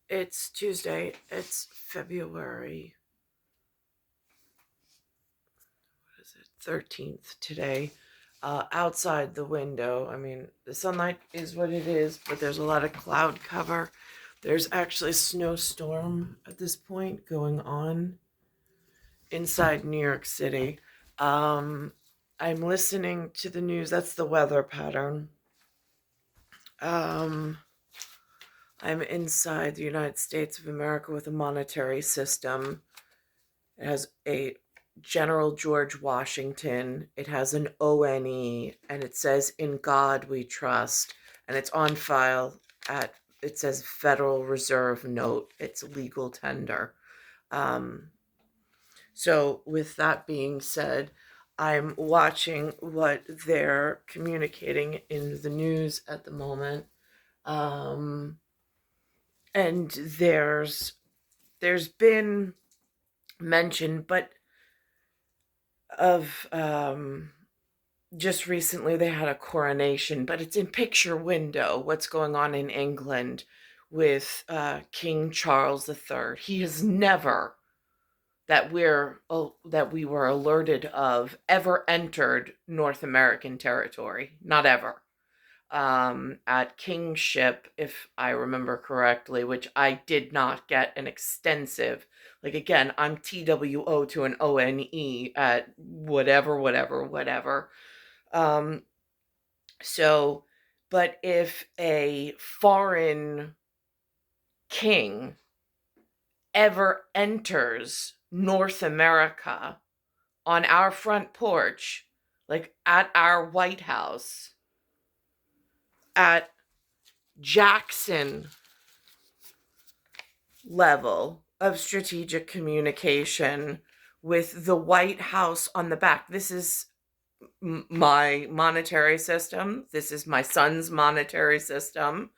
It's Tuesday. It's February, what is it, 13th today. Outside the window, I mean, the sunlight is what it is, but there's a lot of cloud cover. There's actually a snowstorm at this point going on inside New York City. Um, I'm listening to the news. That's the weather pattern. Um, I'm inside the United States of America with a monetary system. It has a General George Washington. It has an ONE, and it says "In God We Trust," and it's on file at. It says Federal Reserve Note. It's legal tender. Um, so, with that being said, I'm watching what they're communicating in the news at the moment, um, and there's been mention, but of just recently they had a coronation, but it's in picture window what's going on in England with King Charles III. He has never, that we were alerted of, ever entered North American territory. Not ever. At kingship, if I remember correctly, which I did not get an extensive, like again, I'm TWO to an ONE at whatever. Um, so, but if a foreign king ever enters North America on our front porch, like at our White House, at Jackson level of strategic communication with the White House on the back. This is my monetary system. This is my son's monetary system.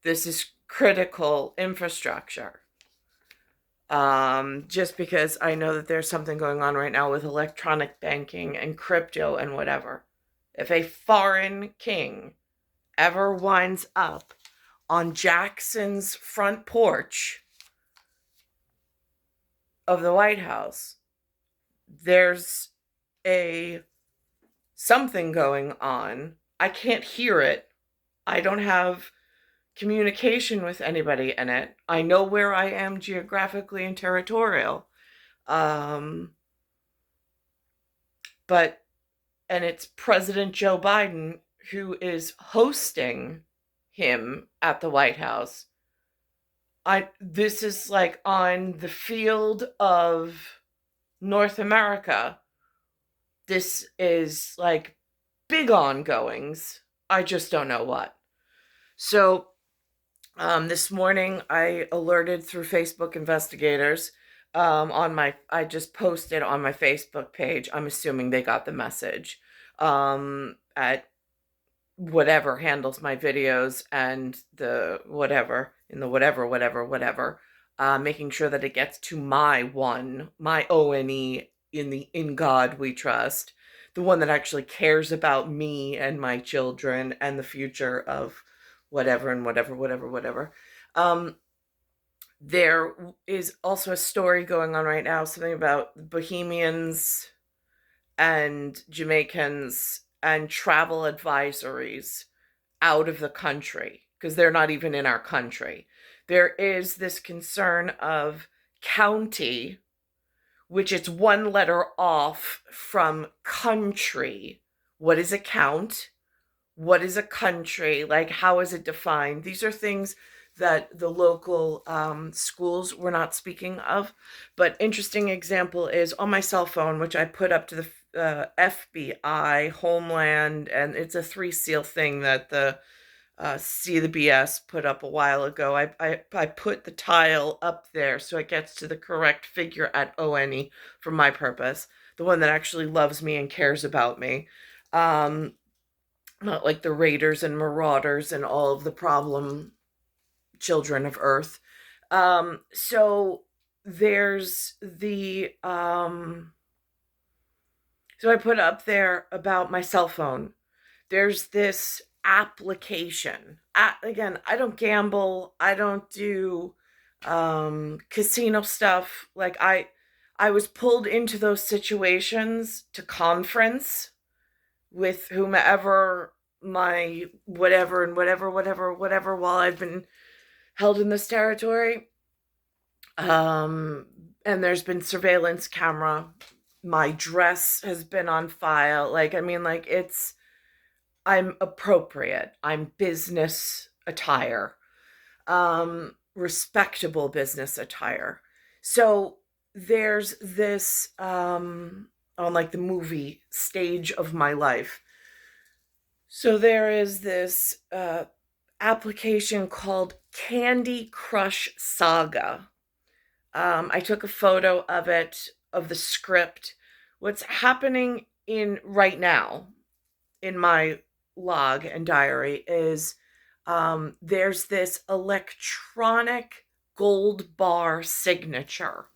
This is critical infrastructure. Just because I know that there's something going on right now with electronic banking and crypto and whatever. If a foreign king ever winds up on Jackson's front porch of the White House, there's a something going on. I can't hear it. I don't have communication with anybody in it. I know where I am geographically and territorial. Um, but, and it's President Joe Biden who is hosting him at the White House. This is like on the field of North America. This is like big ongoings. I just don't know what. So, this morning I alerted through Facebook investigators. I just posted on my Facebook page. I'm assuming they got the message. At whatever handles my videos and the whatever in the whatever, making sure that it gets to my ONE in the "In God We Trust," the one that actually cares about me and my children and the future of whatever and whatever. Um, there is also a story going on right now, something about Bohemians and Jamaicans and travel advisories out of the country because they're not even in our country. There is this concern of county, which it's one letter off from country. What is a count? What is a country? Like, how is it defined? These are things that the local schools were not speaking of. But interesting example is on my cell phone, which I put up to the FBI, Homeland, and it's a 3 seal thing that the See the BS put up a while ago. I put the tile up there so it gets to the correct figure at ONE for my purpose, the one that actually loves me and cares about me. Not like the raiders and marauders and all of the problem children of Earth. So there's the so I put up there about my cell phone. There's this application. Again, I don't gamble. I don't do casino stuff. Like I was pulled into those situations to conference with whomever, my whatever and whatever while I've been held in this territory. Um, and there's been surveillance camera. My dress has been on file. Like, I mean, like, I'm appropriate. I'm business attire, respectable business attire. So there's this, on like the movie stage of my life. So there is this application called Candy Crush Saga. I took a photo of it, of the script. What's happening in right now in my log and diary is, there's this electronic gold bar signature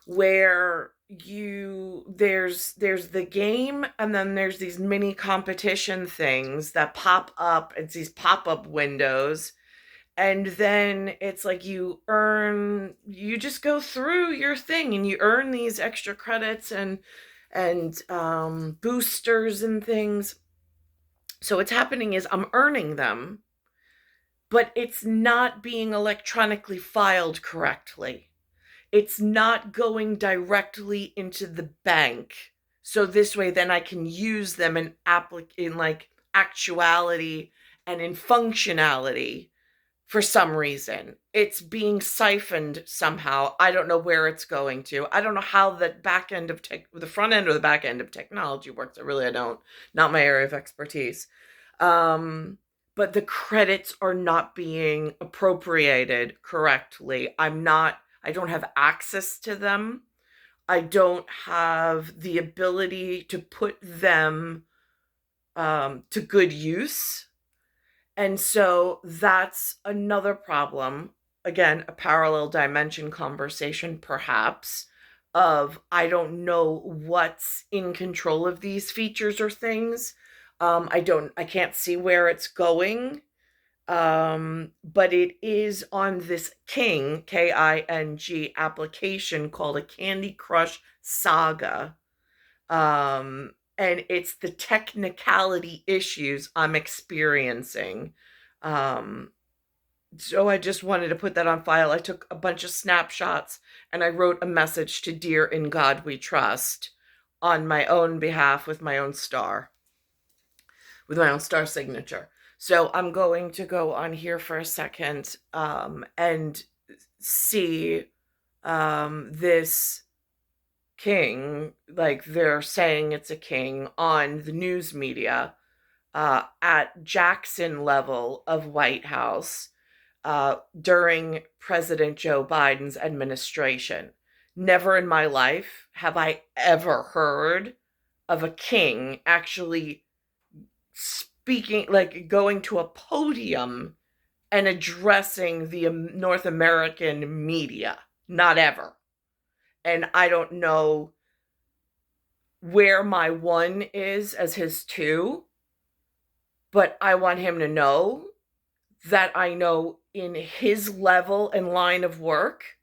where there's the game, and then there's these mini competition things that pop up. It's these pop-up windows, and then it's like you just go through your thing and you earn these extra credits and boosters and things. So what's happening is I'm earning them, but it's not being electronically filed correctly. It's not going directly into the bank. So this way then I can use them in like actuality and in functionality. For some reason it's being siphoned somehow. I don't know where it's going to. I don't know how the front end or the back end of technology works. I don't. Not my area of expertise. But the credits are not being appropriated correctly. I don't have access to them. I don't have the ability to put them to good use. And so that's another problem. Again, a parallel dimension conversation, perhaps, of I don't know what's in control of these features or things. I can't see where it's going. But it is on this King application called a Candy Crush Saga. And it's the technicality issues I'm experiencing. Um, so I just wanted to put that on file. I took a bunch of snapshots and I wrote a message to Dear In God We Trust on my own behalf with my own star signature. So I'm going to go on here for a second, and see, this king, like they're saying it's a king on the news media, at Jackson level of White House, during President Joe Biden's administration. Never in my life have I ever heard of a king actually speaking, like going to a podium and addressing the North American media. Not ever. And I don't know where my one is as his two, but I want him to know that I know in his level and line of work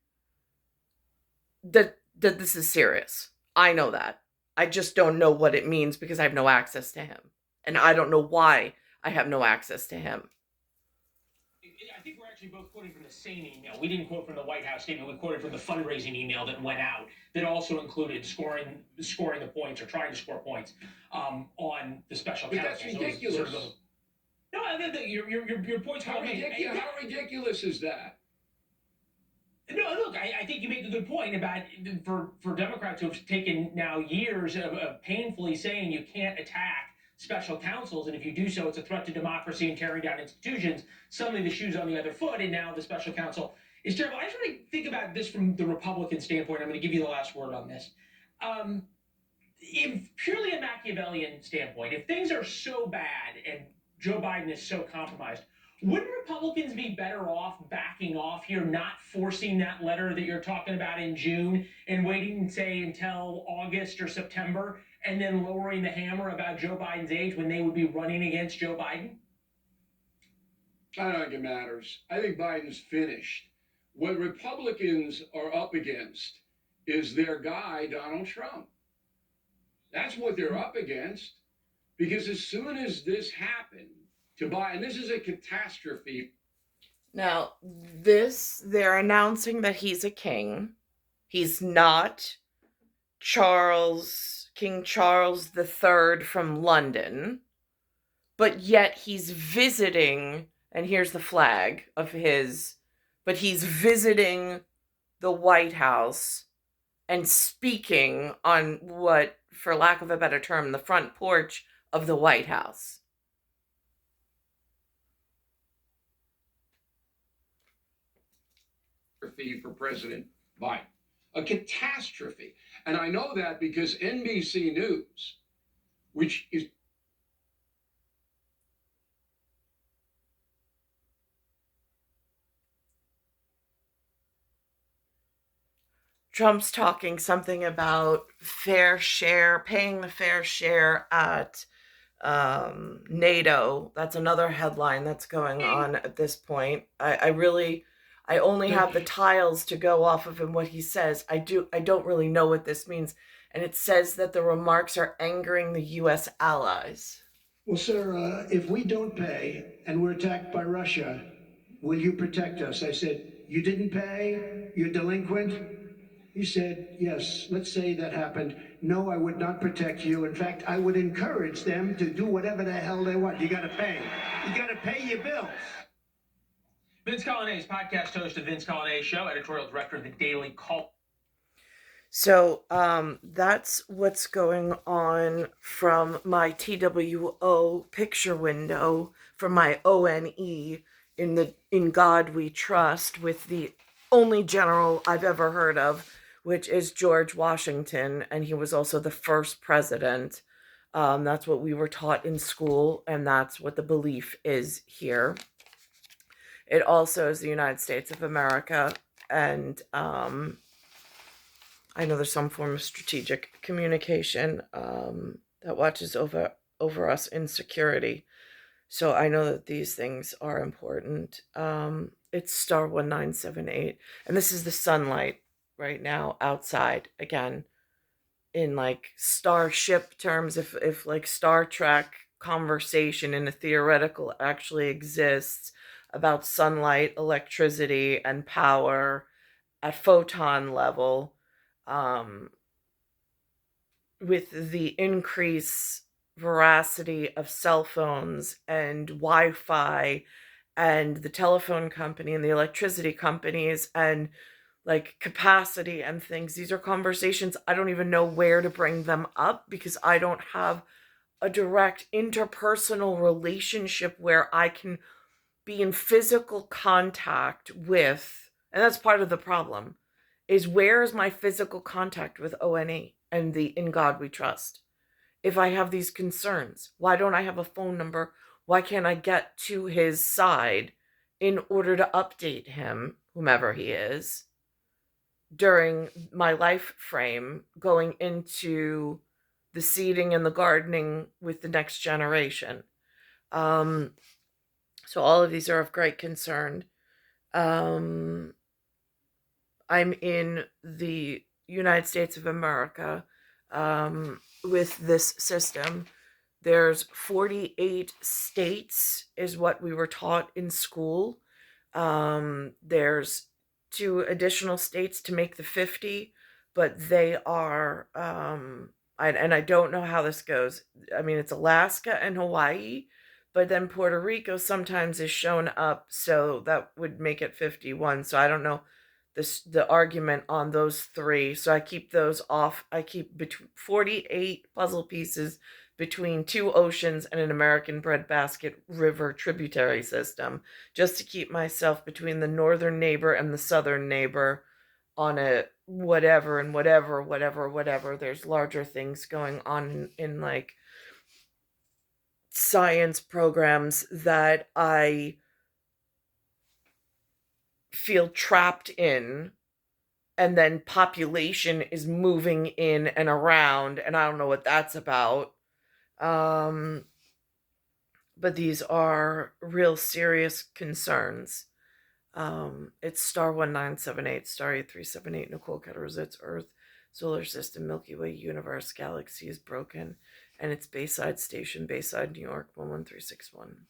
that this is serious. I know that. I just don't know what it means because I have no access to him. And I don't know why I have no access to him. I think we're actually both quoting from the same email. We didn't quote from the White House statement. We quoted from the fundraising email that went out that also included scoring the points or trying to score points on the special But counsel. that's ridiculous. So no, your point's how ridiculous. How ridiculous is that? No, look, I think you make a good point about for Democrats who have taken now years of painfully saying you can't attack special counsels, and if you do so, it's a threat to democracy and tearing down institutions. Suddenly, the shoe's on the other foot, and now the special counsel is terrible. I just want to think about this from the Republican standpoint. I'm going to give you the last word on this. Um, if purely a Machiavellian standpoint, if things are so bad and Joe Biden is so compromised, wouldn't Republicans be better off backing off here, not forcing that letter that you're talking about in June and waiting, say, until August or September and then lowering the hammer about Joe Biden's age when they would be running against Joe Biden? I don't think it matters. I think Biden's finished. What Republicans are up against is their guy, Donald Trump. That's what they're up against. Because as soon as this happened to Biden, and this is a catastrophe. Now, they're announcing that he's a king. He's not King Charles III from London, but yet he's visiting, and here's the flag of his, but he's visiting the White House and speaking on what, for lack of a better term, the front porch of the White House. For President Biden. A catastrophe. And I know that because NBC News, which is Trump's talking something about fair share, paying the fair share at NATO. That's another headline that's going on at this point. I only have the tiles to go off of him, what he says. I don't really know what this means. And it says that the remarks are angering the U.S. allies. Well, sir, if we don't pay and we're attacked by Russia, will you protect us? I said, you didn't pay? You're delinquent? He said, yes, let's say that happened. No, I would not protect you. In fact, I would encourage them to do whatever the hell they want. You got to pay. You got to pay your bills. Vince Colonnese, podcast host of Vince Colonnese Show, editorial director of the Daily Call. So that's what's going on from my TWO picture window from my ONE in God We Trust, with the only general I've ever heard of, which is George Washington, and he was also the first president. That's what we were taught in school, and that's what the belief is here. It also is the United States of America, and I know there's some form of strategic communication that watches over us in security. So I know that these things are important. It's star 1978. And this is the sunlight right now outside. Again, in like starship terms, if like Star Trek conversation in a theoretical actually exists about sunlight, electricity, and power at photon level, with the increase veracity of cell phones and Wi-Fi and the telephone company and the electricity companies and like capacity and things. These are conversations I don't even know where to bring them up, because I don't have a direct interpersonal relationship where I can be in physical contact with, and that's part of the problem, is where is my physical contact with ONE and the In God We Trust? If I have these concerns, why don't I have a phone number? Why can't I get to his side in order to update him, whomever he is, during my life frame going into the seeding and the gardening with the next generation? So all of these are of great concern. I'm in the United States of America with this system. There's 48 states is what we were taught in school. There's 2 additional states to make the 50, but they are, I don't know how this goes. I mean, it's Alaska and Hawaii, but then Puerto Rico sometimes is shown up, so that would make it 51. So I don't know the argument on those 3. So I keep those off. I keep 48 puzzle pieces between 2 oceans and an American breadbasket river tributary system, just to keep myself between the northern neighbor and the southern neighbor on a whatever and whatever. There's larger things going on in like science programs that I feel trapped in, and then population is moving in and around, and I don't know what that's about. But these are real serious concerns. It's star 1978, star 8378, Nicole, Cattaruzza, it's Earth, solar system, Milky Way, universe, galaxy is broken, and it's Bayside Station, Bayside, New York, 11361.